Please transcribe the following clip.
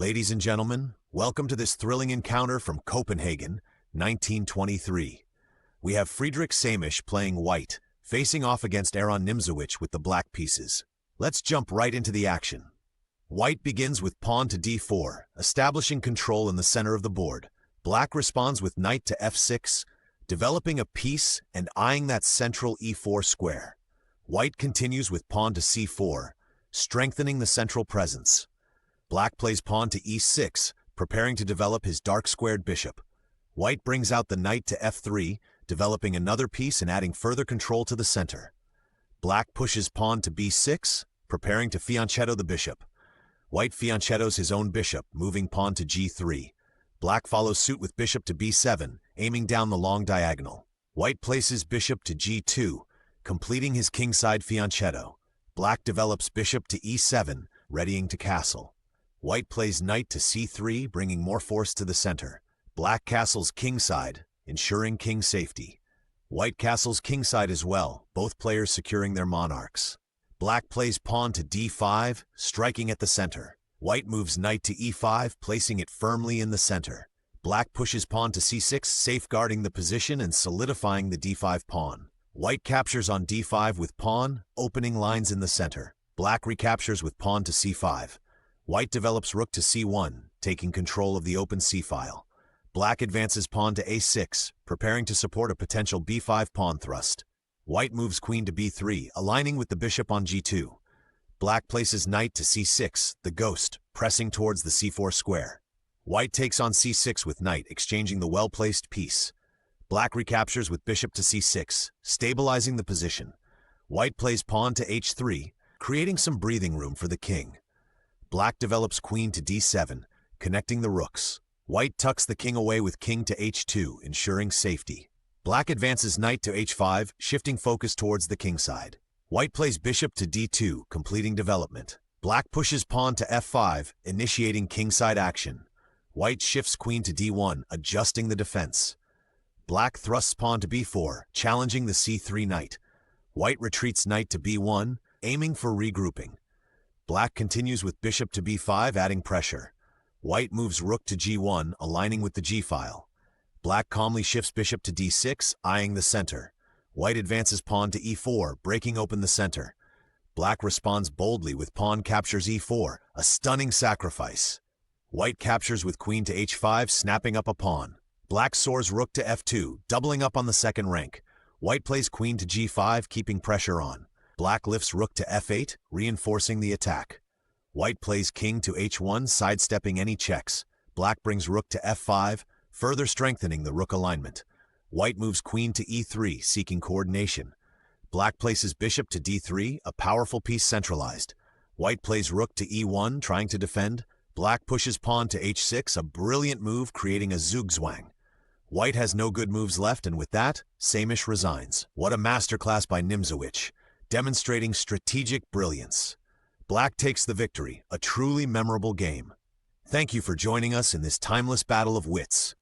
Ladies and gentlemen, welcome to this thrilling encounter from Copenhagen, 1923. We have Friedrich Saemisch playing white, facing off against Aron Nimzowitsch with the black pieces. Let's jump right into the action. White begins with pawn to d4, establishing control in the center of the board. Black responds with knight to f6, developing a piece and eyeing that central e4 square. White continues with pawn to c4, strengthening the central presence. Black plays pawn to e6, preparing to develop his dark-squared bishop. White brings out the knight to f3, developing another piece and adding further control to the center. Black pushes pawn to b6, preparing to fianchetto the bishop. White fianchettos his own bishop, moving pawn to g3. Black follows suit with bishop to b7, aiming down the long diagonal. White places bishop to g2, completing his kingside fianchetto. Black develops bishop to e7, readying to castle. White plays knight to c3, bringing more force to the center. Black castles kingside, ensuring king safety. White castles kingside as well, both players securing their monarchs. Black plays pawn to d5, striking at the center. White moves knight to e5, placing it firmly in the center. Black pushes pawn to c6, safeguarding the position and solidifying the d5 pawn. White captures on d5 with pawn, opening lines in the center. Black recaptures with pawn to c5. White develops rook to c1, taking control of the open c-file. Black advances pawn to a6, preparing to support a potential b5 pawn thrust. White moves queen to b3, aligning with the bishop on g2. Black places knight to c6, the ghost, pressing towards the c4 square. White takes on c6 with knight, exchanging the well-placed piece. Black recaptures with bishop to c6, stabilizing the position. White plays pawn to h3, creating some breathing room for the king. Black develops queen to d7, connecting the rooks. White tucks the king away with king to h2, ensuring safety. Black advances knight to h5, shifting focus towards the king side. White plays bishop to d2, completing development. Black pushes pawn to f5, initiating kingside action. White shifts queen to d1, adjusting the defense. Black thrusts pawn to b4, challenging the c3 knight. White retreats knight to b1, aiming for regrouping. Black continues with bishop to b5, adding pressure. White moves rook to g1, aligning with the g-file. Black calmly shifts bishop to d6, eyeing the center. White advances pawn to e4, breaking open the center. Black responds boldly with pawn captures e4, a stunning sacrifice. White captures with queen to h5, snapping up a pawn. Black soars rook to f2, doubling up on the second rank. White plays queen to g5, keeping pressure on. Black lifts rook to f8, reinforcing the attack. White plays king to h1, sidestepping any checks. Black brings rook to f5, further strengthening the rook alignment. White moves queen to e3, seeking coordination. Black places bishop to d3, a powerful piece centralized. White plays rook to e1, trying to defend. Black pushes pawn to h6, a brilliant move creating a zugzwang. White has no good moves left, and with that, Saemisch resigns. What a masterclass by Nimzowitsch, demonstrating strategic brilliance. Black takes the victory, a truly memorable game. Thank you for joining us in this timeless battle of wits.